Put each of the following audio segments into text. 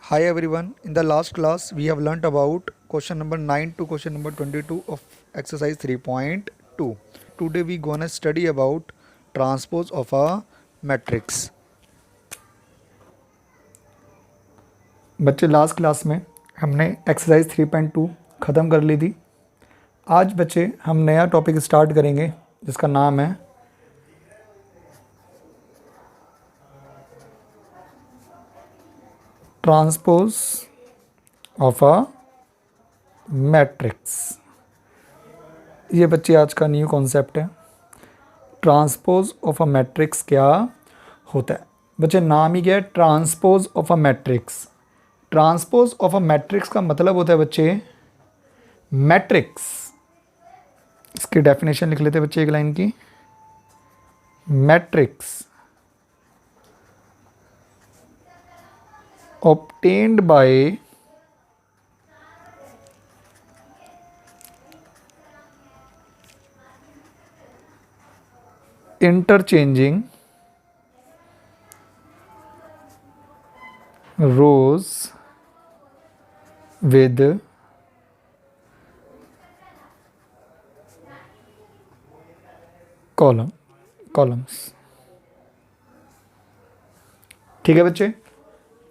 Hi everyone. In the last class, we have learnt about question number 9 to question number 22 of exercise 3.2. Today we gonna study about transpose of a matrix. बच्चे last class में हमने exercise 3.2 ख़त्म कर ली थी। आज बच्चे हम नया टॉपिक स्टार्ट करेंगे जिसका नाम है ट्रांसपोज ऑफ अ मैट्रिक्स। ये बच्चे आज का न्यू कॉन्सेप्ट है। ट्रांसपोज ऑफ अ मैट्रिक्स क्या होता है? बच्चे नाम ही क्या है? Transpose of a matrix. Transpose of a matrix का मतलब होता है बच्चे मैट्रिक्स। इसकी डेफिनेशन लिख लेते हैं बच्चे एक लाइन की। Matrix obtained by interchanging rows with columns। ठीक है बच्चे,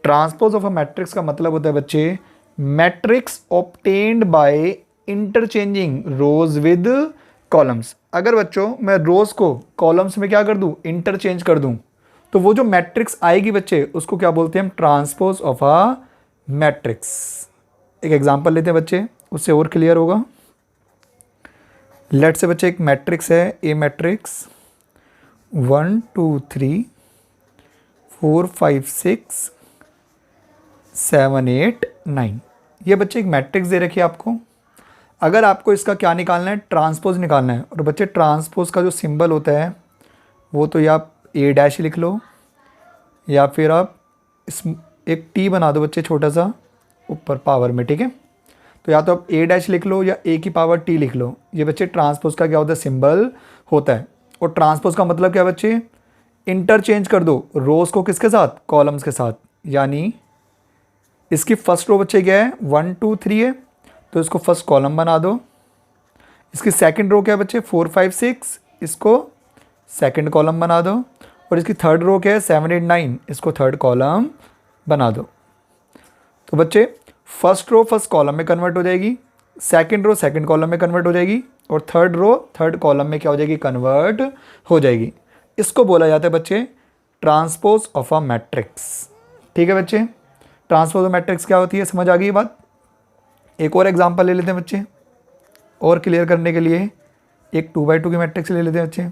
ट्रांसपोज ऑफ अ मैट्रिक्स का मतलब होता है बच्चे matrix obtained by interchanging rows with columns. अगर बच्चों मैं रोज को कॉलम्स में क्या कर दूं? इंटरचेंज कर दूं, तो वो जो मैट्रिक्स आएगी बच्चे उसको क्या बोलते हैं हम? Transpose of a matrix. एक एग्जांपल लेते हैं बच्चे, उससे और क्लियर होगा। लेट से बच्चे एक मैट्रिक्स है, ए मैट्रिक्स 1 2 3 4 5 6 7 8 9। ये बच्चे एक मैट्रिक्स दे रखी है आपको। अगर आपको इसका क्या निकालना है? ट्रांसपोज निकालना है। और बच्चे ट्रांसपोज का जो सिंबल होता है वो तो या आप ए डैश लिख लो या फिर आप इस एक टी बना दो बच्चे छोटा सा ऊपर पावर में। ठीक है, तो या तो आप ए डैश लिख लो या ए की पावर टी लिख लो। ये बच्चे ट्रांसपोज का क्या होता है? सिंबल होता है। और ट्रांसपोज का मतलब क्या बच्चे? इंटरचेंज कर दो रोज को किसके साथ? कॉलम्स के साथ। यानी इसकी फर्स्ट रो बच्चे क्या है? 1 2 3 है, तो इसको फर्स्ट कॉलम बना दो। इसकी सेकंड रो क्या है बच्चे? 4 5 6, इसको सेकंड कॉलम बना दो। और इसकी थर्ड रो क्या है? 7 8 9, इसको थर्ड कॉलम बना दो। तो बच्चे फर्स्ट रो फर्स्ट कॉलम में कन्वर्ट हो जाएगी, सेकंड रो सेकंड कॉलम में कन्वर्ट हो जाएगी, और थर्ड रो थर्ड कॉलम में क्या हो जाएगी? कन्वर्ट हो जाएगी। इसको बोला जाता है बच्चे ट्रांसपोज ऑफ अ मैट्रिक्स। ठीक है बच्चे, ट्रांसपोज ऑफ मैट्रिक्स क्या होती है? समझ आ गई बात। एक और एग्जांपल ले लेते हैं बच्चे और क्लियर करने के लिए। एक 2 by 2 की मैट्रिक्स ले लेते हैं बच्चे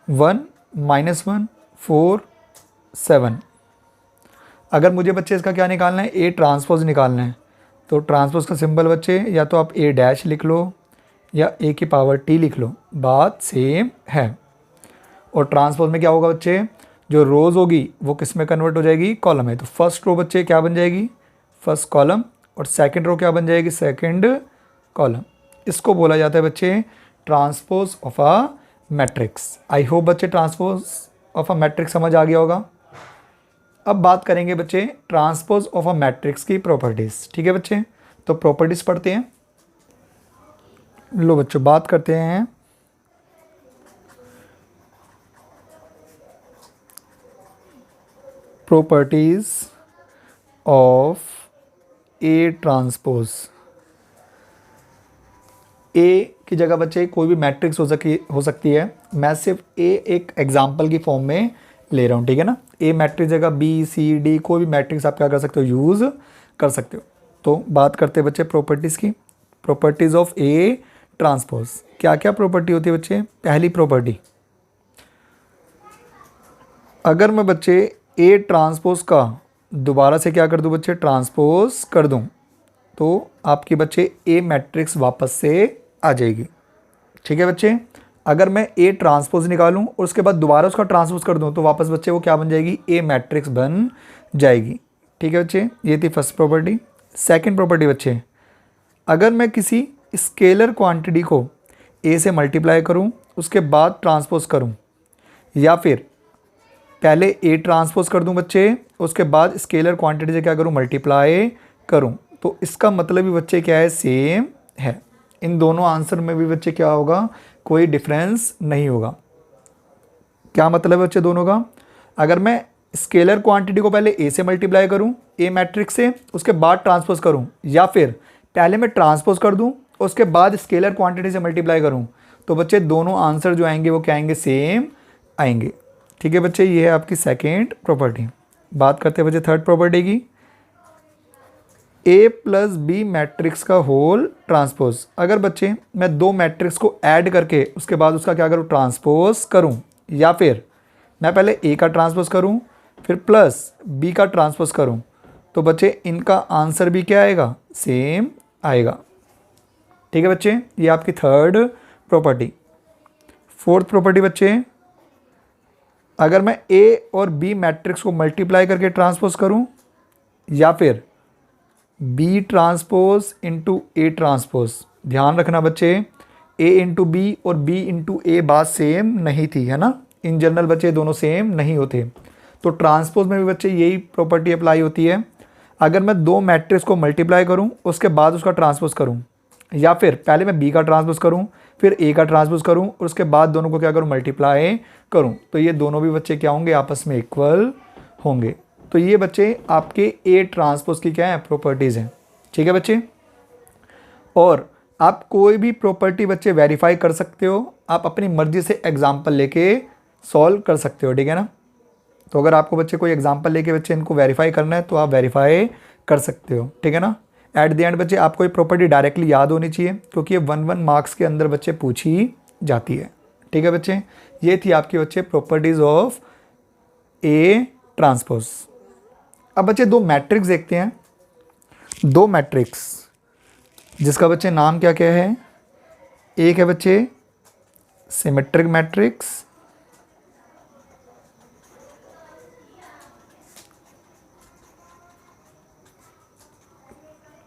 1 -1 4 7। अगर मुझे बच्चे इसका क्या निकालना है? ए ट्रांसपोज निकालना है। तो ट्रांसपोज का सिंबल बच्चे या तो आप ए डैश लिख लो या ए की पावर टी लिख लो, बात सेम है। और ट्रांसपोज में क्या होगा बच्चे? जो रोज़ होगी वो किस में कन्वर्ट हो जाएगी? कॉलम है। तो फर्स्ट रो बच्चे क्या बन जाएगी? First column. और सेकंड रो क्या बन जाएगी? Second column. इसको बोला जाता है बच्चे transpose of a matrix. I hope बच्चे ट्रांसपोज ऑफ अ मैट्रिक्स समझ आ गया होगा। अब बात करेंगे बच्चे ट्रांसपोज ऑफ अ मैट्रिक्स की प्रॉपर्टीज़। ठीक है बच्चे, तो प्रॉपर्टीज़ पढ़ते हैं। लो बच्चों बात करते हैं प्रॉपर्टीज ऑफ ए ट्रांसपोज। ए की जगह बच्चे कोई भी मैट्रिक्स हो सकती है। मैं सिर्फ ए एक एग्जांपल की फॉर्म में ले रहा हूँ। ठीक है ना, ए मैट्रिक्स जगह बी सी डी कोई भी मैट्रिक्स आप क्या कर सकते हो? यूज़ कर सकते हो। तो बात करते हैं बच्चे प्रॉपर्टीज़ की। Properties of A transpose. क्या क्या प्रॉपर्टी होती है बच्चे? पहली प्रॉपर्टी, अगर मैं बच्चे ए ट्रांसपोज का दोबारा से क्या कर दूं बच्चे? ट्रांसपोज कर दूं, तो आपकी बच्चे ए मैट्रिक्स वापस से आ जाएगी। ठीक है बच्चे, अगर मैं ए ट्रांसपोज निकालूं और उसके बाद दोबारा उसका ट्रांसपोज कर दूं तो वापस बच्चे वो क्या बन जाएगी? ए मैट्रिक्स बन जाएगी। ठीक है बच्चे, ये थी फर्स्ट प्रॉपर्टी। सेकंड प्रॉपर्टी बच्चे, अगर मैं किसी स्केलर क्वांटिटी को ए से मल्टीप्लाई करूं उसके बाद ट्रांसपोज करूं, या फिर पहले ए ट्रांसपोज कर दूं बच्चे, उसके बाद स्केलर क्वांटिटी से क्या करूं, मल्टीप्लाई करूं। तो इसका मतलब भी बच्चे क्या है, सेम है। इन दोनों आंसर में भी बच्चे क्या होगा, कोई डिफरेंस नहीं होगा। क्या मतलब है बच्चे दोनों का, अगर मैं स्केलर क्वांटिटी को पहले ए से मल्टीप्लाई करूं, ए मैट्रिक्स से, उसके बाद ट्रांसपोज करूं, या फिर पहले मैं ट्रांसपोज कर दूं उसके बाद स्केलर क्वांटिटी से मल्टीप्लाई करूं, तो बच्चे दोनों आंसर जो आएंगे वो क्या आएंगे, सेम आएंगे। ठीक है बच्चे, ये है आपकी सेकेंड प्रॉपर्टी। बात करते हैं बच्चे थर्ड प्रॉपर्टी की, ए प्लस बी मैट्रिक्स का होल ट्रांसपोज। अगर बच्चे मैं दो मैट्रिक्स को ऐड करके उसके बाद उसका क्या करूँ, ट्रांसपोज करूँ, या फिर मैं पहले ए का ट्रांसपोज करूँ फिर प्लस बी का ट्रांसपोज करूँ, तो बच्चे इनका आंसर भी क्या आएगा, सेम आएगा। ठीक है बच्चे, ये आपकी थर्ड प्रॉपर्टी। फोर्थ प्रॉपर्टी बच्चे, अगर मैं ए और बी मैट्रिक्स को मल्टीप्लाई करके ट्रांसपोज करूँ, या फिर B transpose into A transpose. ध्यान रखना बच्चे, ए इंटू बी और बी इंटू ए बात सेम नहीं थी, है ना। इन जनरल बच्चे दोनों सेम नहीं होते, तो ट्रांसपोज में भी बच्चे यही प्रॉपर्टी अप्लाई होती है। अगर मैं दो मैट्रिक्स को मल्टीप्लाई करूं उसके बाद उसका ट्रांसपोज करूं, या फिर पहले मैं बी का ट्रांसपोज करूं फिर ए का ट्रांसपोज करूं और उसके बाद दोनों को क्या करूं, मल्टीप्लाई करूं, तो ये दोनों भी बच्चे क्या होंगे, आपस में इक्वल होंगे। तो ये बच्चे आपके ए ट्रांसपोज की क्या है, प्रॉपर्टीज़ हैं। ठीक है बच्चे, और आप कोई भी प्रॉपर्टी बच्चे वेरीफाई कर सकते हो, आप अपनी मर्जी से एग्जाम्पल लेके सॉल्व कर सकते हो। ठीक है ना, तो अगर आपको बच्चे कोई एग्जाम्पल लेके बच्चे इनको वेरीफाई करना है तो आप वेरीफाई कर सकते हो। ठीक है ना, एट द एंड बच्चे आपको ये प्रॉपर्टी डायरेक्टली याद होनी चाहिए, क्योंकि ये 1 मार्क्स के अंदर बच्चे पूछी जाती है। ठीक है बच्चे, ये थी आपके बच्चे प्रॉपर्टीज़ ऑफ ए ट्रांसपोज। अब बच्चे दो मैट्रिक्स देखते हैं, दो मैट्रिक्स जिसका बच्चे नाम क्या क्या है। एक है बच्चे सिमेट्रिक मैट्रिक्स,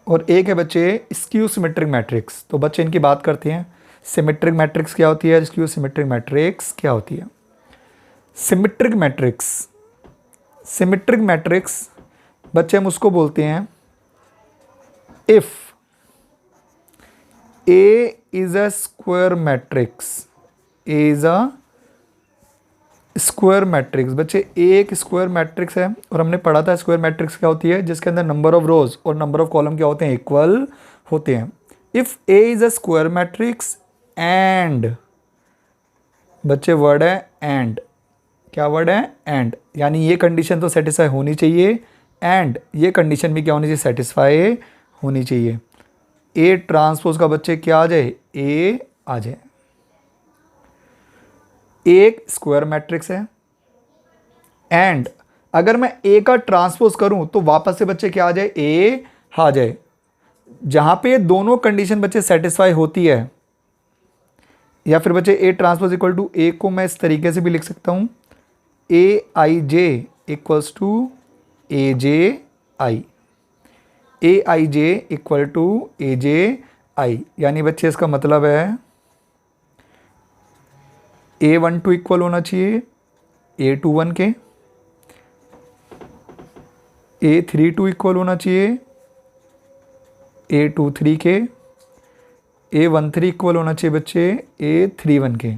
और एक है बच्चे स्क्यू सिमेट्रिक मैट्रिक्स। तो बच्चे इनकी बात करते हैं, सिमेट्रिक मैट्रिक्स क्या होती है, स्क्यू सिमेट्रिक मैट्रिक्स क्या होती है। सिमेट्रिक मैट्रिक्स, सिमेट्रिक मैट्रिक्स बच्चे हम उसको बोलते हैं if A is a square matrix, A is a square matrix. बच्चे एक स्क्वायर मैट्रिक्स है, और हमने पढ़ा था स्क्वायर मैट्रिक्स क्या होती है, जिसके अंदर नंबर ऑफ रोज और नंबर ऑफ कॉलम क्या होते हैं, इक्वल होते हैं। If A is a square matrix and, बच्चे वर्ड है एंड, क्या वर्ड है, एंड, यानी ये कंडीशन तो सेटिस्फाई होनी चाहिए, एंड ये कंडीशन भी क्या होनी चाहिए, सेटिस्फाई होनी चाहिए। ए ट्रांसपोज का बच्चे क्या आ जाए, ए आ जाए। एक स्क्वायर मैट्रिक्स है एंड अगर मैं ए का ट्रांसपोज करूं तो वापस से बच्चे क्या आ जाए, ए आ जाए। जहां पे दोनों कंडीशन बच्चे सेटिस्फाई होती है, या फिर बच्चे A transpose equal to A को मैं इस तरीके से भी लिख सकता हूं, A I J equals to A J I, A I J equal to A J I. यानी बच्चे इसका मतलब है A12 इक्वल होना चाहिए A21 के, A32 इक्वल होना चाहिए A23 के, A13 इक्वल होना चाहिए बच्चे A31 के।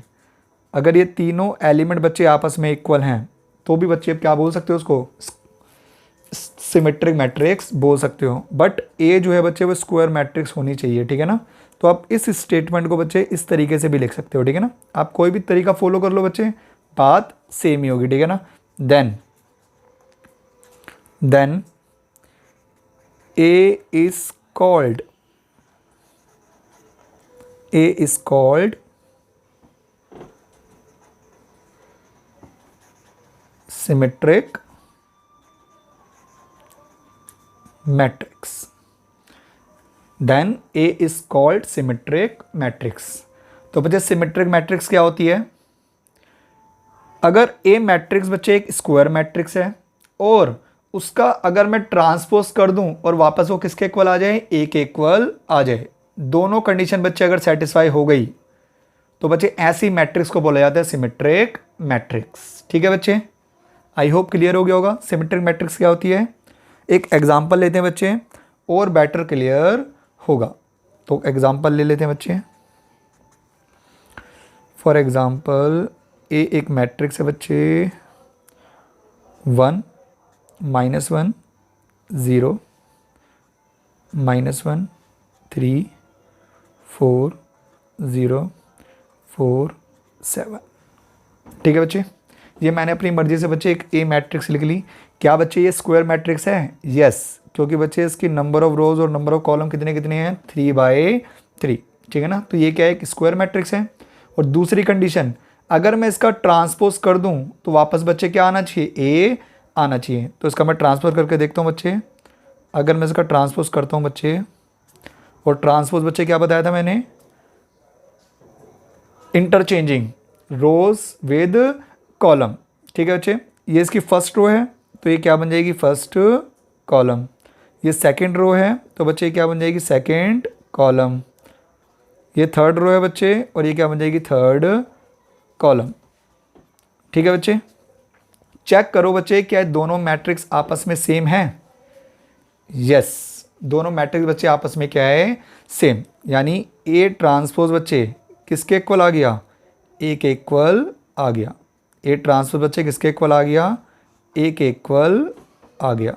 अगर ये तीनों एलिमेंट बच्चे आपस में इक्वल हैं तो भी बच्चे क्या बोल सकते हो, उसको सिमेट्रिक मैट्रिक्स बोल सकते हो। बट ए जो है बच्चे वो स्क्वायर मैट्रिक्स होनी चाहिए। ठीक है ना, तो आप इस स्टेटमेंट को बच्चे इस तरीके से भी लिख सकते हो। ठीक है ना, आप कोई भी तरीका फॉलो कर लो बच्चे, बात सेम ही होगी। ठीक है ना, then A is called symmetric matrix. Then A is called symmetric matrix. तो बच्चे सिमेट्रिक मैट्रिक्स क्या होती है, अगर ए मैट्रिक्स बच्चे एक स्क्वायर मैट्रिक्स है और उसका अगर मैं ट्रांसपोज कर दूं और वापस वो किसके इक्वल आ जाए, ए के इक्वल आ जाए, दोनों कंडीशन बच्चे अगर सेटिस्फाई हो गई तो बच्चे ऐसी मैट्रिक्स को बोला जाता है सिमेट्रिक मैट्रिक्स। ठीक है बच्चे, आई होप क्लियर हो गया होगा सिमेट्रिक मैट्रिक्स क्या होती है। एक एग्जांपल लेते हैं बच्चे और बेटर क्लियर होगा। तो एग्जांपल ले लेते हैं बच्चे। फॉर एग्जांपल ए एक मैट्रिक्स है बच्चे 1 -1 0 -1 3 4 0 4 7। ठीक है बच्चे, ये मैंने अपनी मर्जी से बच्चे एक ए मैट्रिक्स लिख ली। क्या बच्चे ये स्क्वायर मैट्रिक्स है? यस, क्योंकि बच्चे इसकी नंबर ऑफ रोज और नंबर ऑफ कॉलम कितने कितने हैं 3/3। ठीक है ना, तो ये क्या है, एक स्क्वायर मैट्रिक्स है। और दूसरी कंडीशन, अगर मैं इसका ट्रांसपोज कर दूं तो वापस बच्चे क्या आना चाहिए, ए आना चाहिए। तो इसका मैं ट्रांसफर करके देखता हूँ बच्चे। अगर मैं इसका ट्रांसपोज करता हूँ बच्चे, और ट्रांसपोज बच्चे क्या बताया था मैंने, इंटरचेंजिंग रोज विद कॉलम। ठीक है बच्चे, ये इसकी फर्स्ट रो है तो ये क्या बन जाएगी, फर्स्ट कॉलम। ये सेकंड रो है तो बच्चे ये क्या बन जाएगी, सेकंड कॉलम। ये थर्ड रो है बच्चे और ये क्या बन जाएगी, थर्ड कॉलम। ठीक है बच्चे, चेक करो बच्चे क्या दोनों मैट्रिक्स आपस में सेम है। यस, दोनों मैट्रिक्स बच्चे आपस में क्या है, सेम। यानी ए ट्रांसपोज बच्चे किसके इक्वल आ गया, ए के इक्वल आ गया। ए ट्रांसपोज बच्चे किसके इक्वल आ गया, ए के इक्वल आ गया।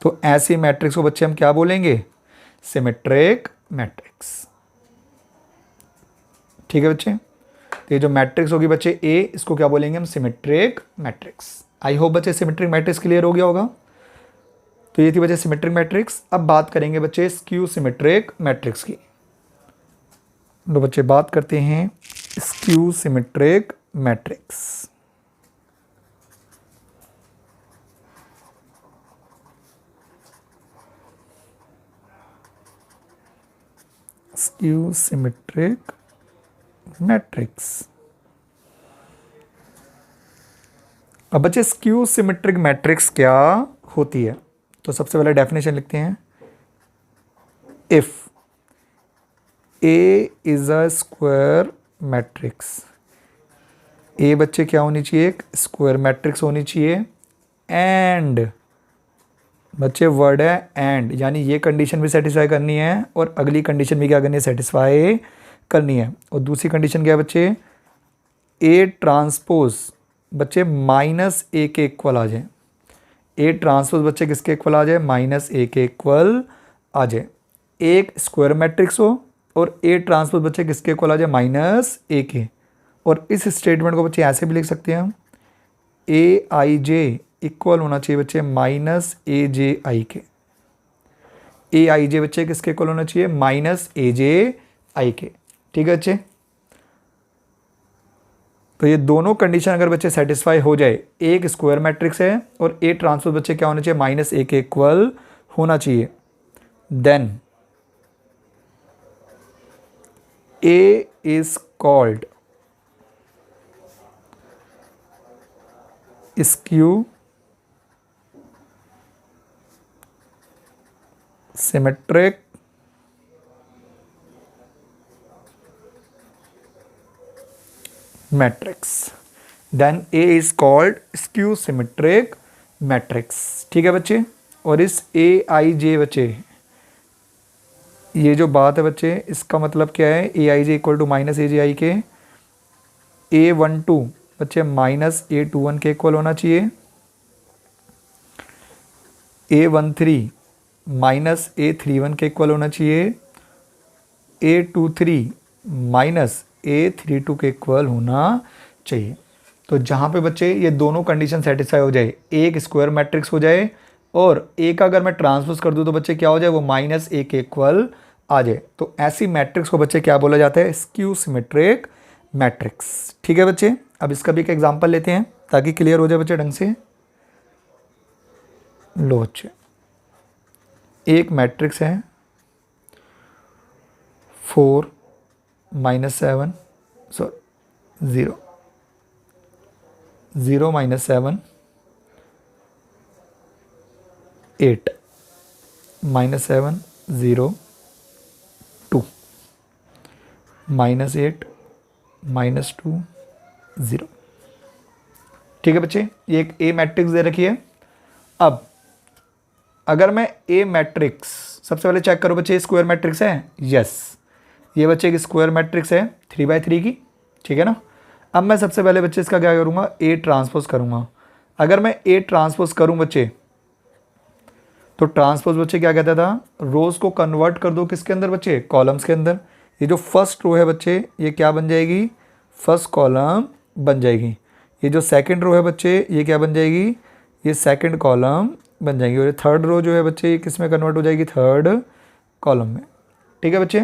तो ऐसे मैट्रिक्स को बच्चे हम क्या बोलेंगे, सिमेट्रिक मैट्रिक्स। ठीक है बच्चे, तो ये जो मैट्रिक्स होगी बच्चे ए, इसको क्या बोलेंगे हम, सिमेट्रिक मैट्रिक्स। आई होप बच्चे सिमेट्रिक मैट्रिक्स क्लियर हो गया होगा। तो ये थी बच्चे सिमेट्रिक मैट्रिक्स। अब बात करेंगे बच्चे स्क्यू सिमेट्रिक मैट्रिक्स की। तो बच्चे बात करते हैं skew symmetric matrix. Skew symmetric matrix. अब बच्चे स्क्यू सिमेट्रिक मैट्रिक्स क्या होती है, तो सबसे पहले डेफिनेशन लिखते हैं। If A is a square matrix, A बच्चे क्या होनी चाहिए, एक स्क्वायर मैट्रिक्स होनी चाहिए। एंड बच्चे वर्ड है एंड, यानी ये कंडीशन भी सेटिस्फाई करनी है और अगली कंडीशन भी क्या करनी है, सेटिस्फाई करनी है। और दूसरी कंडीशन क्या है बच्चे, ए ट्रांसपोज बच्चे माइनस ए के इक्वल आ जाए। ए ट्रांसपोज बच्चे किसके इक्वल आ जाए, माइनस ए के इक्वल आ जाए। एक स्क्वायर मैट्रिक्स हो और ए ट्रांसपोज बच्चे किसके इक्वल आ जाए, माइनस ए के। और इस स्टेटमेंट को बच्चे ऐसे भी लिख सकते हैं हम, ए आई जे इक्वल होना चाहिए बच्चे माइनस ए जे आई के। ए आई जे बच्चे किसके इक्वल होना चाहिए, माइनस ए जे आई के। ठीक है बच्चे, तो ये दोनों कंडीशन अगर बच्चे सेटिस्फाई हो जाए, एक स्क्वायर मैट्रिक्स है और ए ट्रांसपोज बच्चे क्या होना चाहिए, माइनस ए के इक्वल होना चाहिए, then A is called skew symmetric matrix. Then A is called skew symmetric matrix. ठीक है बच्चे, और इस ए आई जे बच्चे, ये जो बात है बच्चे, इसका मतलब क्या है, ए I J equal to minus A J आई के। A12 बच्चे माइनस A21 के इक्वल होना चाहिए। A13 माइनस A31 के इक्वल होना चाहिए। A23 माइनस A32 के इक्वल होना चाहिए। तो जहाँ पे बच्चे ये दोनों कंडीशन सेटिस्फाई हो जाए, एक स्क्वायर मैट्रिक्स हो जाए और ए का अगर मैं ट्रांसपोज कर दूँ तो बच्चे क्या हो जाए, वो माइनस ए के इक्वल आ जाए, तो ऐसी मैट्रिक्स को बच्चे क्या बोला जाता है, स्क्यू सिमेट्रिक मैट्रिक्स। ठीक है बच्चे, अब इसका भी एक एग्जांपल लेते हैं ताकि क्लियर हो जाए बच्चे ढंग से। लो बच्चे, एक मैट्रिक्स है 4 -7 सॉरी 0 0 -7 8 -7 0 2 -8 -2 0। ठीक है बच्चे, ये एक ए मैट्रिक्स दे रखी है। अब अगर मैं ए मैट्रिक्स, सबसे पहले चेक करो बच्चे स्क्वायर मैट्रिक्स है, यस ये बच्चे एक स्क्वायर मैट्रिक्स है 3/3 की, ठीक है ना। अब मैं सबसे पहले बच्चे इसका क्या करूँगा, ए ट्रांसपोज करूँगा। अगर मैं ए ट्रांसपोज करूँ बच्चे, तो ट्रांसपोज बच्चे क्या कहता था, रोज को कन्वर्ट कर दो किसके अंदर बच्चे, कॉलम्स के अंदर। ये जो फर्स्ट रो है बच्चे ये क्या बन जाएगी, फर्स्ट कॉलम बन जाएगी। ये जो सेकंड रो है बच्चे ये क्या बन जाएगी, ये सेकंड कॉलम बन जाएगी। और ये थर्ड रो जो है बच्चे ये किस में कन्वर्ट हो जाएगी, थर्ड कॉलम में। ठीक है बच्चे,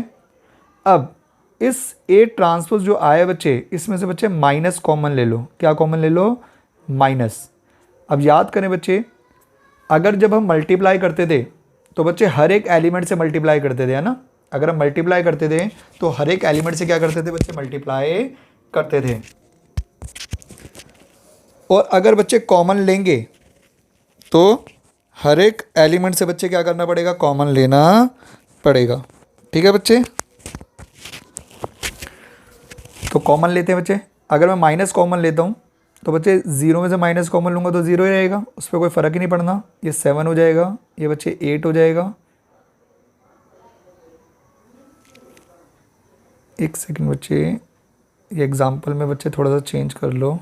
अब इस ए ट्रांसपोज जो आया बच्चे, इसमें से बच्चे माइनस कॉमन ले लो। क्या कॉमन ले लो, माइनस। अब याद करें बच्चे, अगर जब हम मल्टीप्लाई करते थे तो बच्चे हर एक एलिमेंट से मल्टीप्लाई करते थे, है ना। अगर हम मल्टीप्लाई करते थे तो हर एक एलिमेंट से क्या करते थे बच्चे, मल्टीप्लाई करते थे। और अगर बच्चे कॉमन लेंगे तो हर एक एलिमेंट से बच्चे क्या करना पड़ेगा, कॉमन लेना पड़ेगा। ठीक है बच्चे, तो कॉमन लेते हैं बच्चे। अगर मैं माइनस कॉमन लेता हूँ तो बच्चे 0 में से माइनस कॉमन लूँगा तो 0 ही रहेगा, उस पर कोई फ़र्क ही नहीं पड़ना। ये 7 हो जाएगा, ये बच्चे 8 हो जाएगा। एक सेकंड बच्चे, ये एग्जांपल में बच्चे थोड़ा सा चेंज कर लो,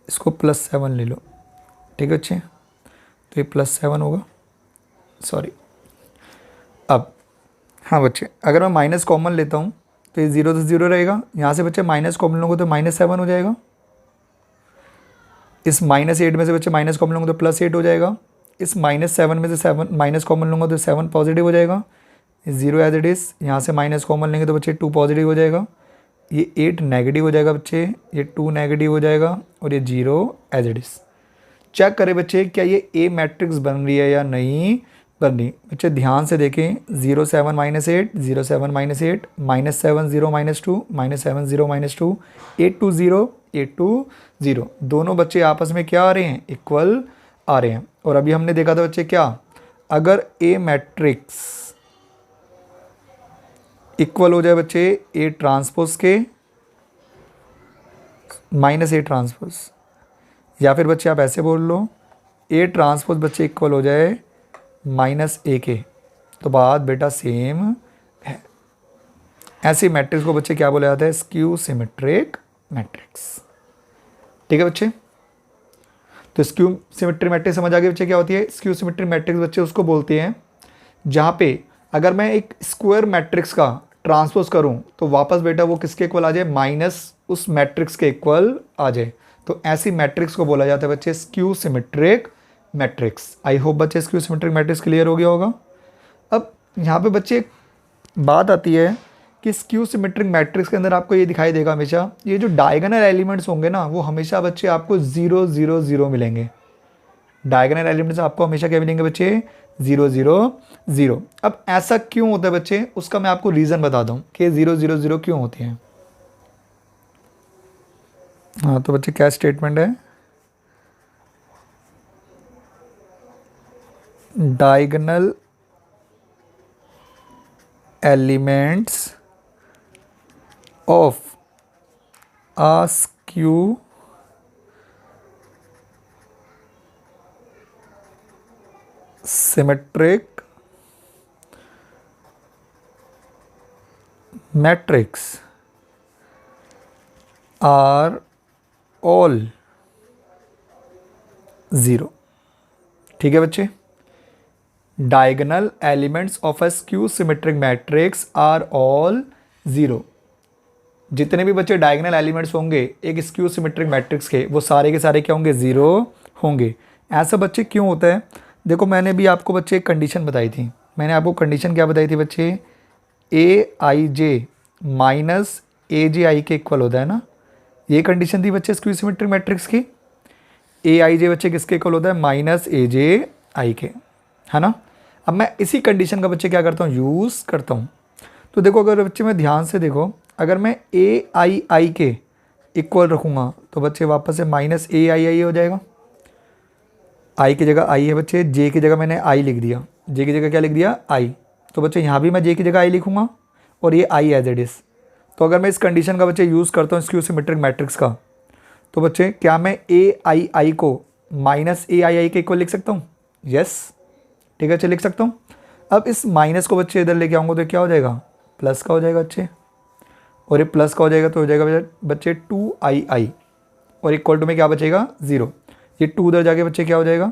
इसको +7 ले लो। ठीक है बच्चे, तो ये +7 होगा, सॉरी। अब हाँ बच्चे, अगर मैं माइनस कॉमन लेता हूँ तो ये 0 से 0 रहेगा। यहाँ से बच्चे माइनस कॉमन लूँगा तो -7 हो जाएगा। इस -8 में से बच्चे माइनस कॉमन लूँगा तो +8 हो जाएगा। इस -7 में से 7 माइनस कॉमन लूँगा तो 7 पॉजिटिव हो जाएगा। 0 एज इट इज़, यहाँ से माइनस कॉमन लेंगे तो बच्चे 2 पॉजिटिव हो जाएगा। ये 8 नेगेटिव हो जाएगा बच्चे, ये 2 नेगेटिव हो जाएगा, और ये 0 एज इट इज़। चेक करें बच्चे क्या ये ए मैट्रिक्स बन रही है या नहीं बन रही। बच्चे ध्यान से देखें, 0 7 -8 0 7 -8 -7 0 -2 -7 0 -2 8 2 0 8 2 0, दोनों बच्चे आपस में क्या आ रहे हैं, इक्वल आ रहे हैं। और अभी हमने देखा था बच्चे क्या, अगर ए मैट्रिक्स इक्वल हो जाए बच्चे ए ट्रांसपोज के -A ट्रांसपोज, या फिर बच्चे आप ऐसे बोल लो ए ट्रांसपोज बच्चे इक्वल हो जाए -A के, तो बात बेटा सेम है। ऐसी मैट्रिक्स को बच्चे क्या बोला जाता है, स्क्यू सिमेट्रिक मैट्रिक्स। ठीक है बच्चे, तो स्क्यू सिमेट्रिक मैट्रिक्स समझ आ गए बच्चे क्या होती है। स्क्यू सिमेट्रिक मैट्रिक्स बच्चे उसको बोलते हैं जहाँ पे अगर मैं एक स्क्वायर मैट्रिक्स का ट्रांसपोज करूँ तो वापस बेटा वो किसके इक्वल आ जाए, माइनस उस मैट्रिक्स के इक्वल आ जाए। तो ऐसी मैट्रिक्स को बोला जाता है बच्चे skew symmetric matrix. I hope बच्चे स्क्यू सिमेट्रिक मैट्रिक्स क्लियर हो गया होगा। अब यहाँ पे बच्चे एक बात आती है कि स्क्यू सिमेट्रिक मैट्रिक्स के अंदर आपको ये दिखाई देगा हमेशा, ये जो डायगोनल एलिमेंट्स होंगे ना वो हमेशा बच्चे आपको 0 0 0 मिलेंगे। डायगोनल एलिमेंट्स आपको हमेशा क्या मिलेंगे बच्चे, 0 0 0। अब ऐसा क्यों होता है बच्चे, उसका मैं आपको रीज़न बताता हूँ कि 0 0 0 क्यों होते हैं। हाँ तो बच्चे क्या स्टेटमेंट है, diagonal elements of a skew symmetric matrix are all 0। ठीक है बच्चे, diagonal elements of a skew symmetric matrix are all 0। जितने भी बच्चे डायगोनल एलिमेंट्स होंगे एक स्क्यू सिमेट्रिक मैट्रिक्स के, वो सारे के सारे क्या होंगे, 0 होंगे। ऐसा बच्चे क्यों होता है, देखो मैंने भी आपको बच्चे एक कंडीशन बताई थी। मैंने आपको कंडीशन क्या बताई थी बच्चे, AIJ माइनस AJI के इक्वल होता है ना, ये कंडीशन थी बच्चे स्क्यू सिमेट्रिक मैट्रिक्स की। AIJ बच्चे किसके इक्वल होता है, -AJI के, है ना। अब मैं इसी कंडीशन का बच्चे क्या करता हूँ, यूज़ करता हूँ। तो देखो अगर बच्चे मैं ध्यान से देखो, अगर मैं AII के इक्वल रखूँगा तो बच्चे वापस से -AII हो जाएगा। आई की जगह आई है बच्चे, जे की जगह मैंने आई लिख दिया, जे की जगह क्या लिख दिया, आई। तो बच्चे यहाँ भी मैं जे की जगह आई लिखूँगा और ये आई एज इट इज़। तो अगर मैं इस कंडीशन का बच्चे यूज़ करता हूँ स्क्यू सिमेट्रिक मैट्रिक्स का, तो बच्चे क्या मैं ए आई आई को माइनस ए आई आई के इक्वल लिख सकता हूँ? यस, ठीक है, चलिए लिख सकता हूँ। अब इस माइनस को बच्चे इधर लेके आऊँगा तो क्या हो जाएगा? प्लस का हो जाएगा बच्चे, और ये प्लस का हो जाएगा तो हो जाएगा बच्चे 2II, और इक्वल टू में क्या बचेगा? 0। ये 2 उधर जाके बच्चे क्या हो जाएगा?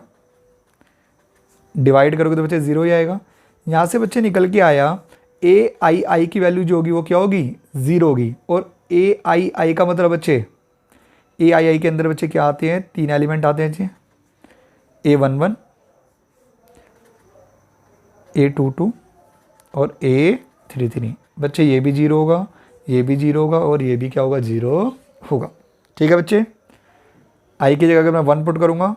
डिवाइड करोगे तो बच्चे 0 ही आएगा। यहाँ से बच्चे निकल के आया ai की वैल्यू जो होगी वो क्या होगी? 0 होगी। और ai का मतलब बच्चे ai के अंदर बच्चे क्या आते हैं? 3 एलिमेंट आते हैं बच्चे, A11, A22 और A33। बच्चे ये भी 0 होगा, ये भी 0 होगा, और ये भी क्या होगा? 0 होगा। ठीक है बच्चे, आई की जगह अगर मैं 1 पुट करूँगा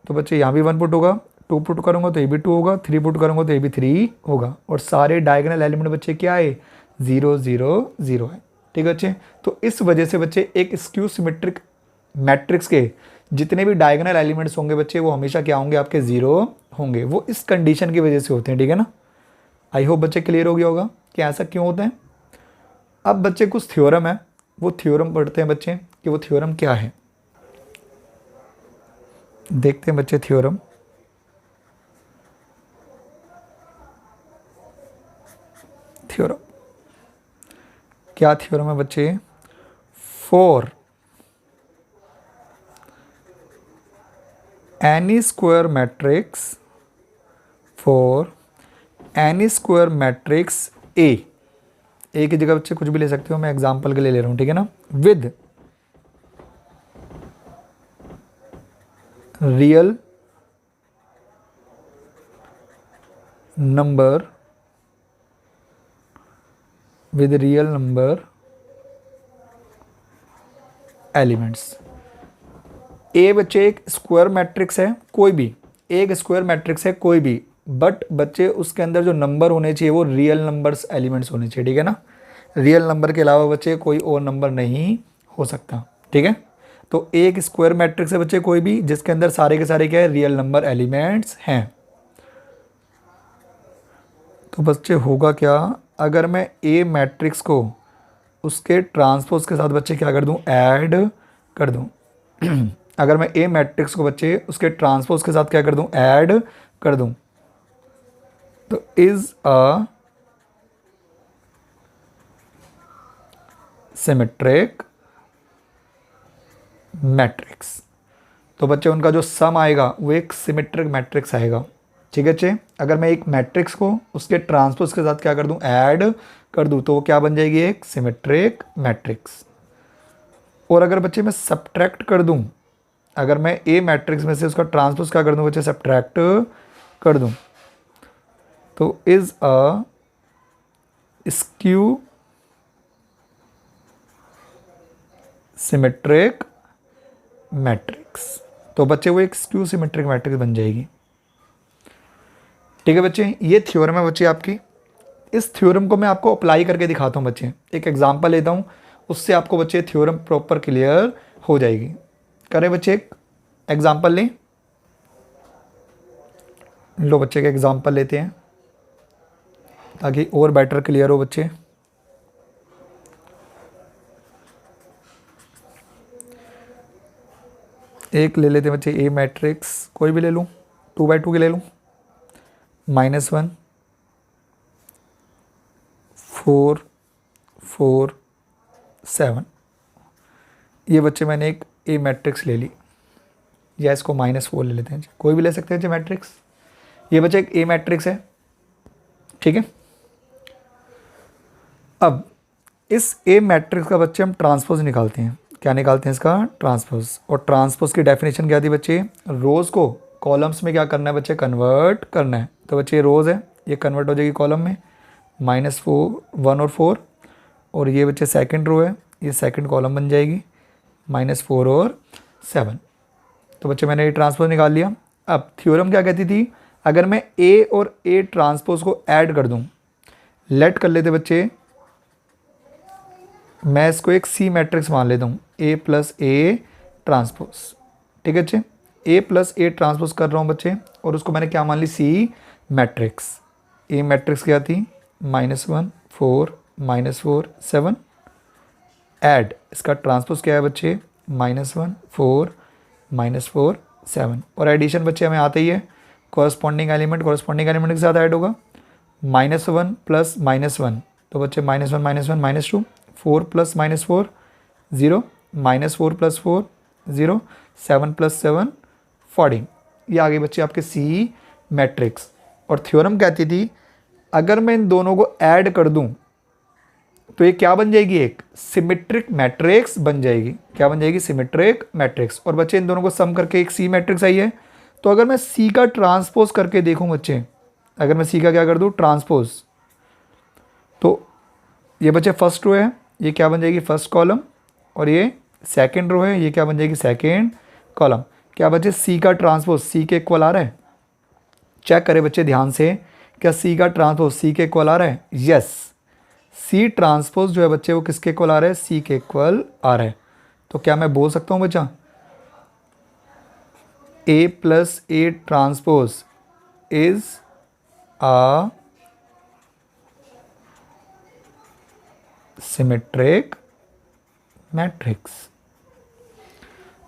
तो बच्चे यहाँ भी 1 पुट होगा, 2 पुट करूँगा तो ये भी 2 होगा, 3 पुट करूँगा तो ये भी 3 होगा, और सारे डायगोनल एलिमेंट बच्चे क्या है? 0 0 0 है। ठीक है बच्चे, तो इस वजह से बच्चे एक स्क्यू सिमेट्रिक मैट्रिक्स के जितने भी डायगोनल एलिमेंट्स होंगे बच्चे वो हमेशा क्या होंगे? आपके 0 होंगे। वो इस कंडीशन की वजह से होते हैं, ठीक है ना। आई होप बच्चे क्लियर हो गया होगा कि ऐसा क्यों होता है। अब बच्चे कुछ थ्योरम है, वो थ्योरम पढ़ते हैं बच्चे कि वो थ्योरम क्या है। देखते हैं बच्चे थ्योरम। थ्योरम क्या थ्योरम है बच्चे? For N E square matrix, for N E square matrix ए की जगह बच्चे कुछ भी ले सकते हो, मैं एग्जांपल के लिए ले रहा हूँ, ठीक है ना। With real number, with real number elements. A बच्चे एक स्क्वायर मैट्रिक्स है, कोई भी एक स्क्वायर मैट्रिक्स है कोई भी, बट बच्चे उसके अंदर जो नंबर होने चाहिए वो रियल नंबर्स एलिमेंट्स होने चाहिए, ठीक है ना। रियल नंबर के अलावा बच्चे कोई और नंबर नहीं हो सकता, ठीक है। तो एक स्क्वायर मैट्रिक्स है बच्चे कोई भी जिसके अंदर सारे के सारे क्या है? रियल नंबर एलिमेंट्स हैं। तो बच्चे होगा क्या? अगर मैं ए मैट्रिक्स को उसके ट्रांसपोज के साथ बच्चे क्या कर दूं? ऐड कर दूं। अगर मैं ए मैट्रिक्स को बच्चे उसके ट्रांसपोज के साथ क्या कर दूं? ऐड कर दूं, तो इज अ सिमेट्रिक मैट्रिक्स। तो बच्चे उनका जो सम आएगा वो एक सिमेट्रिक मैट्रिक्स आएगा, ठीक है बच्चे। अगर मैं एक मैट्रिक्स को उसके ट्रांसपोज के साथ क्या कर दूं? ऐड कर दूं, तो वो क्या बन जाएगी? एक सिमेट्रिक मैट्रिक्स। और अगर बच्चे मैं सब्ट्रैक्ट कर दूं, अगर मैं ए मैट्रिक्स में से उसका ट्रांसपोज क्या कर दूं बच्चे? सब्ट्रैक्ट कर दूं, तो is a skew symmetric matrix. तो बच्चे वो एक स्क्यू सिमेट्रिक मैट्रिक्स बन जाएगी, ठीक है बच्चे। ये थ्योरम है बच्चे आपकी। इस थ्योरम को मैं आपको अप्लाई करके दिखाता हूँ बच्चे, एक एग्जांपल लेता हूँ, उससे आपको बच्चे थ्योरम प्रॉपर क्लियर हो जाएगी। करें बच्चे, एक एग्जांपल लें। लो बच्चे का एग्जांपल लेते हैं ताकि और बेटर क्लियर हो बच्चे। एक ले लेते हैं बच्चे ए मैट्रिक्स, कोई भी ले लूँ, 2x2 की ले लूँ, -1 4 4 7। ये बच्चे मैंने एक ए मैट्रिक्स ले ली, या इसको -4 ले लेते हैं, कोई भी ले सकते हैं मैट्रिक्स। ये बच्चे एक ए मैट्रिक्स है, ठीक है। अब इस ए मैट्रिक्स का बच्चे हम ट्रांसपोज निकालते हैं। क्या निकालते हैं? इसका ट्रांसपोज। और ट्रांसपोज की डेफिनेशन क्या थी बच्चे? रोज़ को कॉलम्स में क्या करना है बच्चे? कन्वर्ट करना है। तो बच्चे ये रोज़ है, ये कन्वर्ट हो जाएगी कॉलम में, -4 1 और 4, और ये बच्चे सेकंड रो है, ये सेकंड कॉलम बन जाएगी, -4 और 7। तो बच्चे मैंने ये ट्रांसपोज निकाल लिया। अब थ्योरम क्या कहती थी? अगर मैं ए और ए ट्रांसपोज को ऐड कर दूं, लेट कर लेते बच्चे, मैं इसको एक सी मैट्रिक्स मान लेता हूँ, ए प्लस ए ट्रांसपोज, ठीक है बच्चे। ए प्लस ए ट्रांसपोज कर रहा हूँ बच्चे, और उसको मैंने क्या मान ली? सी मैट्रिक्स। ए मैट्रिक्स क्या थी? -1 4 -4 7। ऐड इसका ट्रांसपोज क्या है बच्चे? -1 4 -4 7 और एडिशन बच्चे हमें आता ही है, कॉरस्पॉन्डिंग एलिमेंट के साथ ऐड होगा। -1 प्लस -1 तो बच्चे -1 -1 -2 4 प्लस -4 0 -4 प्लस 4 0 7 प्लस 7 14। ये आ गई बच्चे आपके सी मैट्रिक्स। और थ्योरम कहती थी अगर मैं इन दोनों को ऐड कर दूं तो ये क्या बन जाएगी, एक सिमेट्रिक मैट्रिक्स बन जाएगी। क्या बन जाएगी, सिमेट्रिक मैट्रिक्स। और बच्चे इन दोनों को सम करके एक सी मैट्रिक्स आई है। तो अगर मैं सी का ट्रांसपोज करके देखूं बच्चे, अगर मैं सी का क्या कर दूं, ट्रांसपोज, तो ये बच्चे फर्स्ट रो है, ये क्या बन जाएगी, फर्स्ट कॉलम। और ये सेकेंड रो है, ये क्या बन जाएगी, सेकेंड कॉलम। क्या बच्चे सी का ट्रांसपोज सी के इक्वल आ रहा है? चेक करें बच्चे ध्यान से, क्या सी का ट्रांसपोज सी के इक्वल आ रहा है? यस, सी ट्रांसपोज जो है बच्चे वो किसके इक्वल आ रहा है, सी के इक्वल आ रहा है। तो क्या मैं बोल सकता हूँ बच्चा A plus A transpose is a symmetric matrix?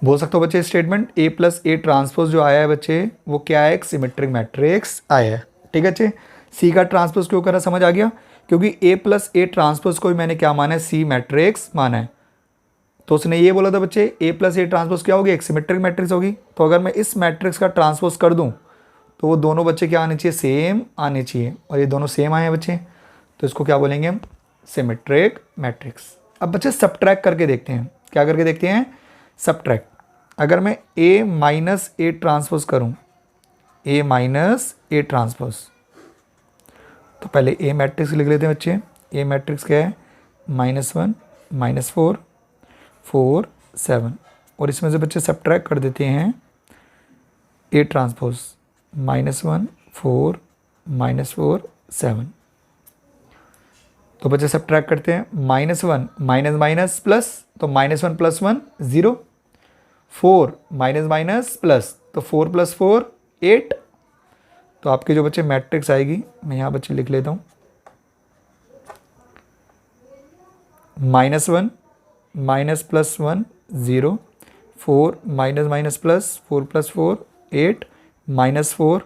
बोल सकते हो बच्चे statement, A plus A transpose जो आया है बच्चे वो क्या है, एक सिमेट्रिक मैट्रिक्स आया है। ठीक है बच्चे, सी का ट्रांसपोज क्यों करा, समझ आ गया? क्योंकि ए प्लस ए ट्रांसपोज को भी मैंने क्या माना है, सी मैट्रिक्स माना है। तो उसने ये बोला था बच्चे ए प्लस ए ट्रांसपोज क्या होगी, एक सिमेट्रिक मैट्रिक्स होगी। तो अगर मैं इस मैट्रिक्स का ट्रांसपोज कर दूं तो वो दोनों बच्चे क्या आने चाहिए, सेम आने चाहिए। और ये दोनों सेम आए हैं बच्चे, तो इसको क्या बोलेंगे हम, सिमेट्रिक मैट्रिक्स। अब बच्चे सबट्रैक्ट करके देखते हैं, क्या करके देखते हैं, सबट्रैक्ट। अगर मैं ए माइनस ए ट्रांसपोज करूं, ए माइनस ए ट्रांसपोज, तो पहले ए मैट्रिक्स लिख लेते हैं बच्चे। ए मैट्रिक्स क्या है, -1 -4 4 7। और इसमें से बच्चे सबट्रैक्ट कर देते हैं ए ट्रांसपोज, -1 4 -4 7। तो बच्चे सबट्रैक्ट करते हैं, -1 माइनस माइनस प्लस, तो -1 + 1 0, 4 माइनस माइनस प्लस, तो 4 + 4 8। तो आपके जो बच्चे मैट्रिक्स आएगी, मैं यहाँ बच्चे लिख लेता हूँ, -1 minus plus 1 0, 4 minus minus plus, 4 + 4 8, -4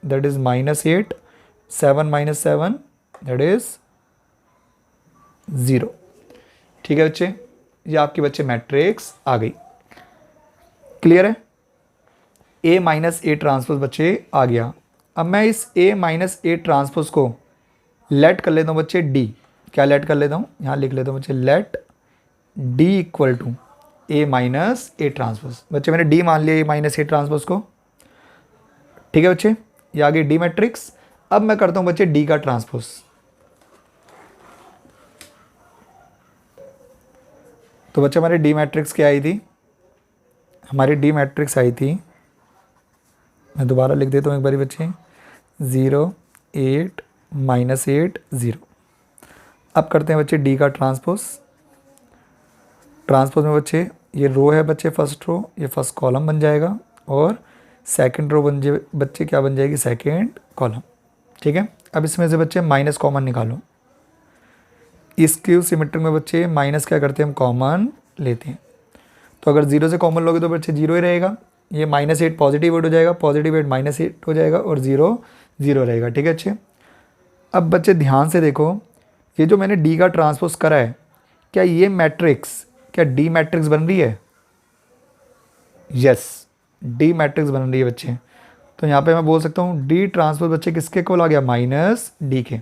that is -8, 7 - 7 that is 0। ठीक है बच्चे, ये आपके बच्चे मैट्रिक्स आ गई। क्लियर है? ए माइनस ए ट्रांसपोज बच्चे आ गया। अब मैं इस ए माइनस ए ट्रांसपोज को लेट कर लेता हूँ बच्चे डी। क्या लेट कर लेता हूँ, यहाँ लिख लेता हूँ बच्चे, let D equal to A minus A transpose. बच्चे मैंने डी मान लिया ए माइनस ए ट्रांसपोज को। ठीक है बच्चे, ये आ गई डी मैट्रिक्स। अब मैं करता हूँ बच्चे डी का ट्रांसपोज। तो बच्चे हमारी डी मैट्रिक्स क्या आई थी, हमारी डी मैट्रिक्स आई थी, मैं दोबारा लिख देता हूँ एक बारी बच्चे, 0 8 -8 0। अब करते हैं बच्चे डी का ट्रांसपोज। ट्रांसपोज में बच्चे ये रो है बच्चे, फर्स्ट रो, ये फर्स्ट कॉलम बन जाएगा, और सेकंड रो बन जाए बच्चे, क्या बन जाएगी, सेकंड कॉलम। ठीक है, अब इसमें से बच्चे माइनस कॉमन निकालो। स्क्यू सिमेट्रिक में बच्चे माइनस क्या करते हैं, हम कॉमन लेते हैं। तो अगर 0 से कॉमन लोगे तो बच्चे 0 ही रहेगा। ये -8 पॉजिटिव 8 हो जाएगा, पॉजिटिव 8 -8 हो जाएगा, और 0 0 रहेगा। ठीक है अच्छे, अब बच्चे ध्यान से देखो, ये जो मैंने डी का ट्रांसपोज करा है, क्या ये मैट्रिक्स, क्या डी मैट्रिक्स बन रही है? यस, डी मैट्रिक्स बन रही है बच्चे। तो यहाँ पे मैं बोल सकता हूँ डी ट्रांसपोज बच्चे किसके इक्वल आ गया, -डी के।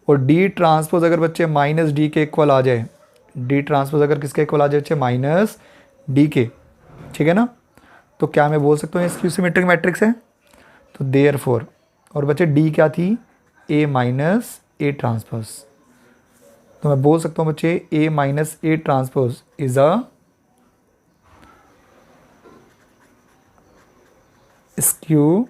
और डी ट्रांसपोज अगर बच्चे -डी के इक्वल आ जाए, डी ट्रांसपोज अगर किसके इक्वल आ जाए बच्चे, -डी के। ठीक है ना, तो क्या मैं बोल सकता हूँ स्क्यू सिमेट्रिक मैट्रिक्स है? तो देयरफॉर, और बच्चे डी क्या थी, ए माइनस ए ट्रांसपोज। तो मैं बोल सकता हूँ बच्चे A minus A transpose is a skew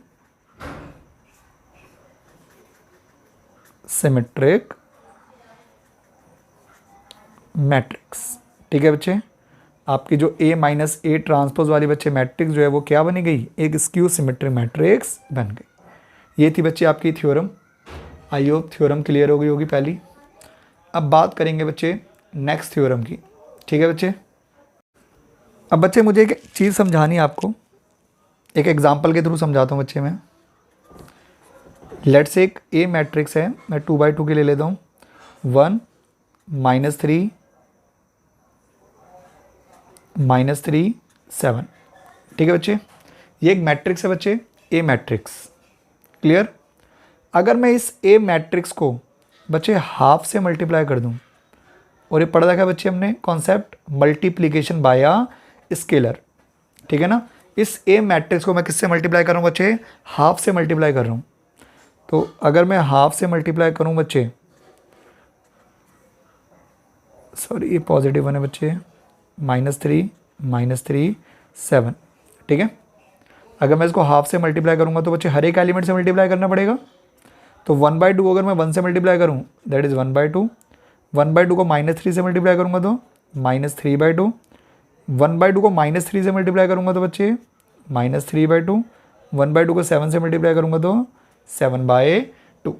symmetric matrix. ठीक है बच्चे, आपकी जो ए माइनस ए ट्रांसपोज वाली बच्चे मैट्रिक्स जो है वो क्या बनी गई, एक स्क्यू सिमेट्रिक मैट्रिक्स बन गई। ये थी बच्चे आपकी theorem. I hope theorem clear हो गई होगी पहली। अब बात करेंगे बच्चे नेक्स्ट थ्योरम की। ठीक है बच्चे, अब बच्चे मुझे एक चीज़ समझानी है आपको, एक एग्जांपल के थ्रू समझाता हूँ बच्चे मैं। लेट्स एक ए मैट्रिक्स है, मैं 2 बाई 2 के लिए लेता हूँ, 1 -3 -3 7। ठीक है बच्चे, ये एक मैट्रिक्स है बच्चे, ए मैट्रिक्स। क्लियर? अगर मैं इस ए मैट्रिक्स को बच्चे हाफ से मल्टीप्लाई कर दूं, और ये पढ़ा था बच्चे हमने कॉन्सेप्ट मल्टीप्लिकेशन बाया स्केलर, ठीक है ना। इस ए मैट्रिक्स को मैं किससे मल्टीप्लाई कर रहा हूँ बच्चे? हाफ से मल्टीप्लाई कर रहा हूँ। तो अगर मैं हाफ से मल्टीप्लाई करूँ बच्चे, सॉरी ये पॉजिटिव वन है बच्चे, -3 -3 7। ठीक है, अगर मैं इसको हाफ से मल्टीप्लाई करूँगा तो बच्चे हर एक एलिमेंट से मल्टीप्लाई करना पड़ेगा। तो 1/2 अगर मैं 1 से मल्टीप्लाई करूँ दैट इज़ 1/2। 1/2 को -3 से मल्टीप्लाई करूँगा तो -3/2। 1/2 को -3 से मल्टीप्लाई करूँगा तो बच्चे -3/2। 1/2 को 7 से मल्टीप्लाई करूँगा तो 7/2।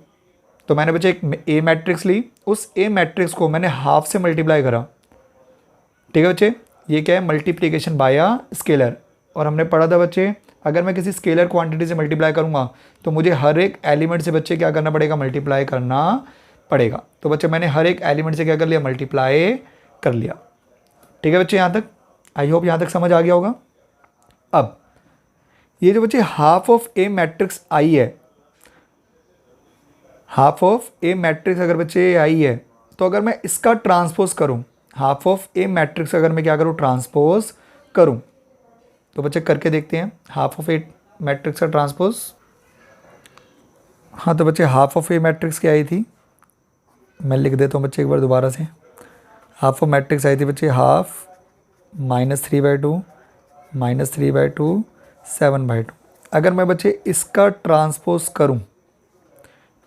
तो मैंने बच्चे एक ए मैट्रिक्स ली, उस ए मैट्रिक्स को मैंने हाफ से मल्टीप्लाई करा। ठीक है बच्चे, ये क्या है? मल्टीप्लिकेशन बाया स्केलर। और हमने पढ़ा था बच्चे, अगर मैं किसी स्केलर क्वांटिटी से मल्टीप्लाई करूँगा तो मुझे हर एक एलिमेंट से बच्चे क्या करना पड़ेगा? मल्टीप्लाई करना पड़ेगा। तो बच्चे मैंने हर एक एलिमेंट से क्या कर लिया? मल्टीप्लाई कर लिया। ठीक है बच्चे, यहाँ तक आई होप यहाँ तक समझ आ गया होगा। अब ये जो बच्चे हाफ ऑफ ए मैट्रिक्स आई है, हाफ ऑफ ए मैट्रिक्स अगर बच्चे आई है, तो अगर मैं इसका ट्रांसपोज करूं, हाफ ऑफ ए मैट्रिक्स अगर मैं क्या करूं? ट्रांसपोज करूं, तो बच्चे करके देखते हैं हाफ ऑफ ए मैट्रिक्स का ट्रांसपोज। हाँ तो बच्चे हाफ ऑफ ए मैट्रिक्स क्या आई थी, मैं लिख देता हूँ बच्चे एक बार दोबारा से। हाफ ऑफ मैट्रिक्स आई थी बच्चे हाफ -3/2 -3/2 7/2। अगर मैं बच्चे इसका ट्रांसपोज करूं,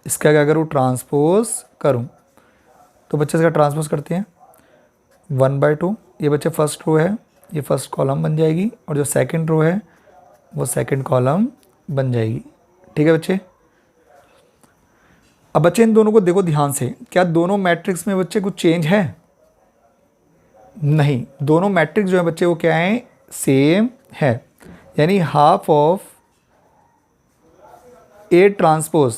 इसका क्या करूं? ट्रांसपोज करूं, तो बच्चे इसका ट्रांसपोज करते हैं 1/2। ये बच्चे फर्स्ट रो है, ये फर्स्ट कॉलम बन जाएगी, और जो सेकंड रो है वो सेकंड कॉलम बन जाएगी। ठीक है बच्चे, अब बच्चे इन दोनों को देखो ध्यान से, क्या दोनों मैट्रिक्स में बच्चे कुछ चेंज है? नहीं, दोनों मैट्रिक्स जो है बच्चे वो क्या है? सेम है। यानी हाफ ऑफ ए ट्रांसपोज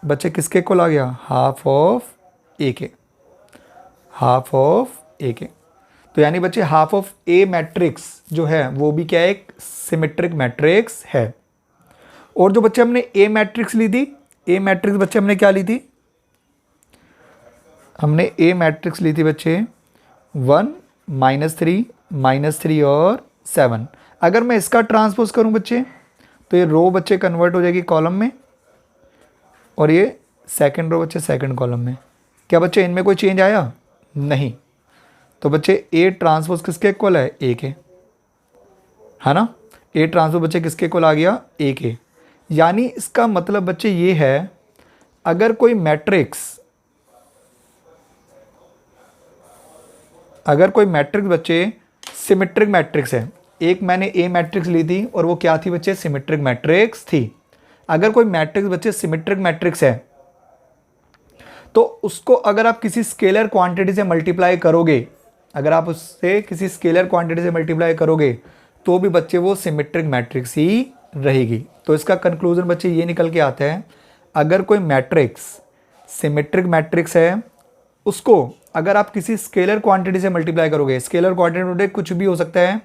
बच्चे किसके इक्वल आ गया? हाफ ऑफ ए के, हाफ ऑफ ए के। तो यानी बच्चे हाफ ऑफ ए मैट्रिक्स जो है वो भी क्या है? एक सिमेट्रिक मैट्रिक्स है। और जो बच्चे हमने ए मैट्रिक्स ली थी, ए मैट्रिक्स बच्चे हमने क्या ली थी? हमने ए मैट्रिक्स ली थी बच्चे 1 -3 -3 और 7। अगर मैं इसका ट्रांसपोज करूं बच्चे, तो ये रो बच्चे कन्वर्ट हो जाएगी कॉलम में, और ये सेकंड रो बच्चे सेकंड कॉलम में। क्या बच्चे इनमें कोई चेंज आया? नहीं। तो बच्चे ए ट्रांसपोज किसके इक्वल है? ए के, है ना। ए ट्रांसपोज बच्चे किसके इक्वल आ गया? ए के। यानी इसका मतलब बच्चे ये है, अगर कोई मैट्रिक्स, अगर कोई मैट्रिक्स बच्चे सिमेट्रिक मैट्रिक्स है, एक मैंने ए मैट्रिक्स ली थी और वो क्या थी बच्चे? सिमेट्रिक मैट्रिक्स थी। अगर कोई मैट्रिक्स बच्चे सिमेट्रिक मैट्रिक्स है, तो उसको अगर आप किसी स्केलर क्वांटिटी से मल्टीप्लाई करोगे, अगर आप उससे किसी स्केलर क्वांटिटी से मल्टीप्लाई करोगे, तो भी बच्चे वो सिमेट्रिक मैट्रिक्स ही रहेगी। तो इसका कंक्लूजन बच्चे ये निकल के आता है, अगर कोई मैट्रिक्स सिमेट्रिक मैट्रिक्स है, उसको अगर आप किसी स्केलर क्वांटिटी से मल्टीप्लाई करोगे, स्केलर क्वांटिटी कुछ भी हो सकता है,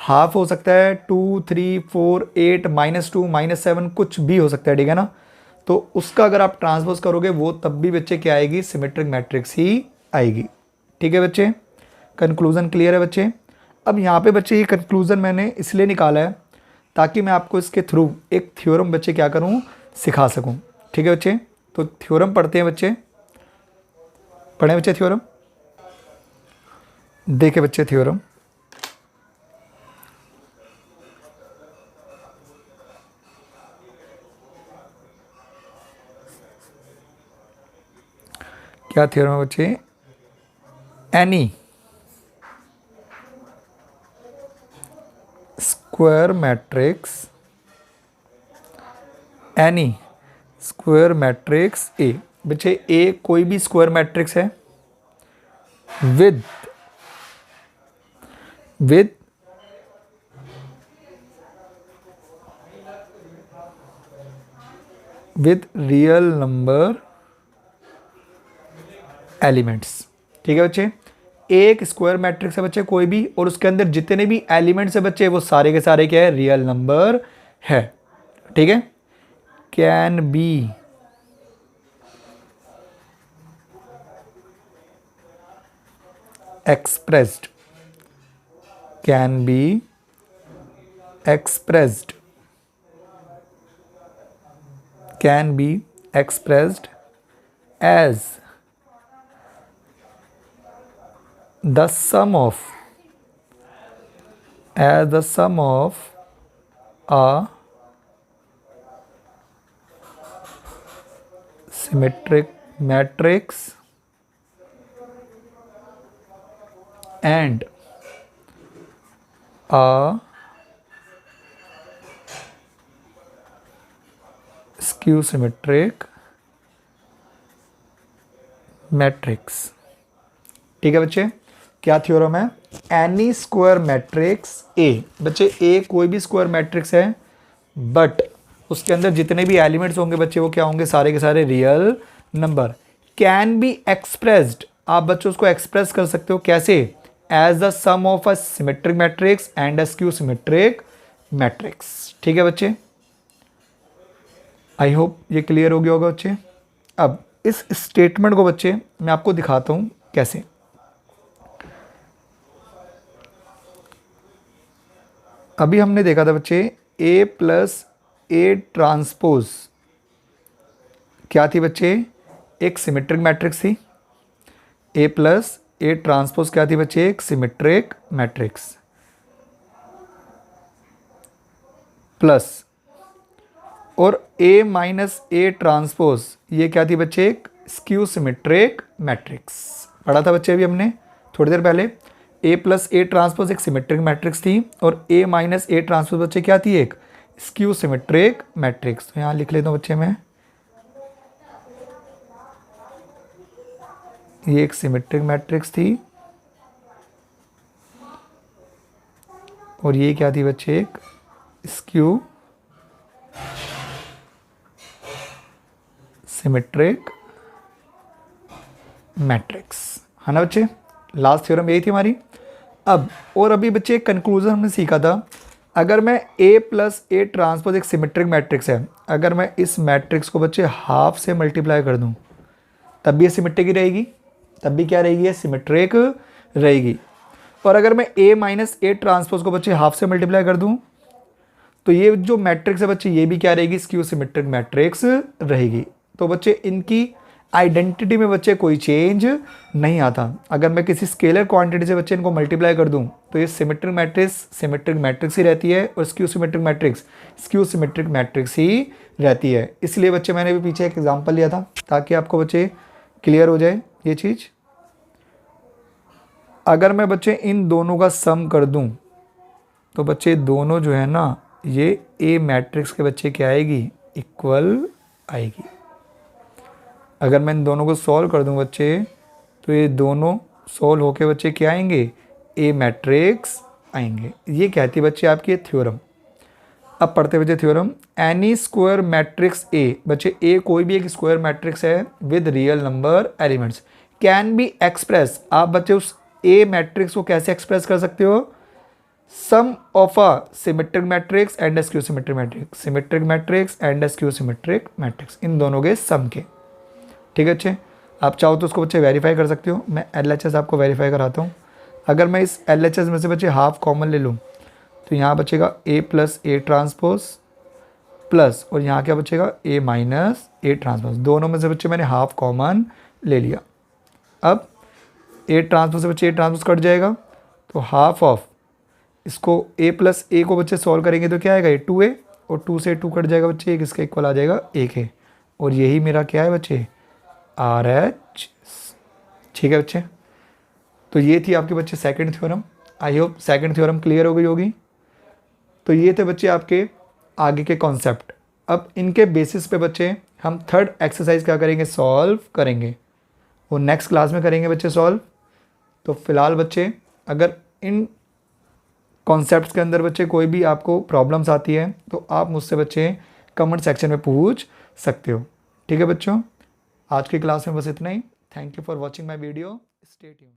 हाफ हो सकता है, 2 3 4 8 -2 -7 कुछ भी हो सकता है, ठीक है ना। तो उसका अगर आप ट्रांसपोज करोगे, वो तब भी बच्चे क्या आएगी? सिमेट्रिक मैट्रिक्स ही आएगी। ठीक है बच्चे, कंक्लूजन क्लियर है बच्चे। अब यहाँ पे बच्चे ये कंक्लूजन मैंने इसलिए निकाला है ताकि मैं आपको इसके थ्रू एक थ्योरम बच्चे क्या करूँ? सिखा सकूँ। ठीक है बच्चे, तो थ्योरम पढ़ते हैं बच्चे, पढ़ें बच्चे थ्योरम। देखे बच्चे थ्योरम, क्या थ्योरम है बच्चे? N E square matrix, N E square matrix A, बच्चे ए कोई भी स्क्वायर मैट्रिक्स है with with real number elements. ठीक है बच्चे, एक स्क्वायर मैट्रिक्स है बच्चे कोई भी, और उसके अंदर जितने भी एलिमेंट्स है बच्चे वो सारे के सारे क्या है, रियल नंबर है। ठीक है, can be expressed, can be expressed, can be expressed as the sum of, as the sum of a symmetric matrix and a skew symmetric matrix. ठीक है बच्चे, क्या थ्योरम है, एनी स्क्वायर मैट्रिक्स ए, बच्चे ए कोई भी स्क्वायर मैट्रिक्स है but उसके अंदर जितने भी एलिमेंट्स होंगे बच्चे वो क्या होंगे, सारे के सारे real number. Can be expressed, आप बच्चों उसको एक्सप्रेस कर सकते हो कैसे, as the sum of a symmetric matrix and a skew symmetric matrix. ठीक है बच्चे, आई होप ये क्लियर हो गया होगा बच्चे। अब इस स्टेटमेंट को बच्चे मैं आपको दिखाता हूं कैसे। अभी हमने देखा था बच्चे ए प्लस ए ट्रांसपोज क्या थी बच्चे, एक सिमेट्रिक मैट्रिक्स थी। ए प्लस ए ट्रांसपोज क्या थी बच्चे, एक सिमेट्रिक मैट्रिक्स, प्लस और ए माइनस ए ट्रांसपोज ये क्या थी बच्चे, एक स्क्यू सिमेट्रिक मैट्रिक्स। पढ़ा था बच्चे अभी हमने थोड़ी देर पहले, ए प्लस ए ट्रांसपोज एक सिमेट्रिक मैट्रिक्स थी और ए माइनस ए ट्रांसपोज बच्चे क्या थी, एक स्क्यू सिमेट्रिक मैट्रिक्स। तो यहाँ लिख लेता हूँ बच्चे मैं, ये एक सिमेट्रिक मैट्रिक्स थी और ये क्या थी बच्चे, एक स्क्यू सिमेट्रिक मैट्रिक्स, है ना बच्चे। लास्ट थ्योरम यही थी हमारी। अब और अभी बच्चे एक कंक्लूजन हमने सीखा था, अगर मैं ए प्लस ए ट्रांसपोज एक सिमेट्रिक मैट्रिक्स है, अगर मैं इस मैट्रिक्स को बच्चे हाफ से मल्टीप्लाई कर दूं तब भी ये सिमेट्रिक ही रहेगी, तब भी क्या रहेगी, ये सिमेट्रिक रहेगी। और अगर मैं ए माइनस ए ट्रांसपोज को बच्चे हाफ से मल्टीप्लाई कर दूं तो ये जो मैट्रिक्स है बच्चे ये भी क्या रहेगी, स्क्यू सिमेट्रिक मैट्रिक्स रहेगी। तो बच्चे इनकी आइडेंटिटी में बच्चे कोई चेंज नहीं आता। अगर मैं किसी स्केलर क्वांटिटी से बच्चे इनको मल्टीप्लाई कर दूं तो ये सिमेट्रिक मैट्रिक्स ही रहती है और स्क्यू सिमेट्रिक मैट्रिक्स ही रहती है। इसलिए बच्चे मैंने भी पीछे एक एग्जांपल लिया था ताकि आपको बच्चे क्लियर हो जाए ये चीज़। अगर मैं बच्चे इन दोनों का सम कर दूं तो बच्चे दोनों जो है ना ये ए मैट्रिक्स के बच्चे क्या आएगी, इक्वल आएगी। अगर मैं इन दोनों को सॉल्व कर दूं बच्चे तो ये दोनों सॉल्व होके बच्चे क्या आएंगे, ए मैट्रिक्स आएंगे। ये कहती है बच्चे आपकी थ्योरम। अब पढ़ते बच्चे theorem, N E square matrix A, बच्चे ए कोई भी एक स्क्वायर मैट्रिक्स है with real number elements, can be express, आप बच्चे उस ए मैट्रिक्स को कैसे एक्सप्रेस कर सकते हो, sum of a symmetric matrix and a skew symmetric matrix, symmetric matrix and a skew symmetric matrix, इन दोनों के सम के। ठीक है बच्चे, आप चाहो तो उसको बच्चे वेरीफाई कर सकते हो। मैं LHS आपको वेरीफाई कराता हूँ। अगर मैं इस LHS में से बच्चे हाफ कॉमन ले लूँ तो यहाँ बचेगा ए प्लस ए ट्रांसपोज प्लस और यहाँ क्या बचेगा, ए माइनस ए ट्रांसपोज। दोनों में से बच्चे मैंने हाफ कॉमन ले लिया। अब ए ट्रांसपोज से बच्चे ए ट्रांसपोज कट जाएगा तो हाफ ऑफ इसको ए प्लस ए को बच्चे सॉल्व करेंगे तो क्या आएगा, ये 2a और 2 से 2 कट जाएगा बच्चे, एक इसका इक्वल आ जाएगा 1 है और यही मेरा क्या है बच्चे, RH। ठीक है बच्चे, तो ये थी आपके बच्चे second theorem. I hope second theorem clear हो गई होगी। तो ये थे बच्चे आपके आगे के कॉन्सेप्ट। अब इनके बेसिस पे बच्चे हम थर्ड एक्सरसाइज क्या करेंगे, सॉल्व करेंगे। वो नेक्स्ट क्लास में करेंगे बच्चे सॉल्व। तो फिलहाल बच्चे अगर इन कॉन्सेप्ट्स के अंदर बच्चे कोई भी आपको प्रॉब्लम्स आती है तो आप मुझसे बच्चे कमेंट सेक्शन में पूछ सकते हो। ठीक है बच्चों, आज की क्लास में बस इतना ही। Thank you for watching my video. Stay tuned.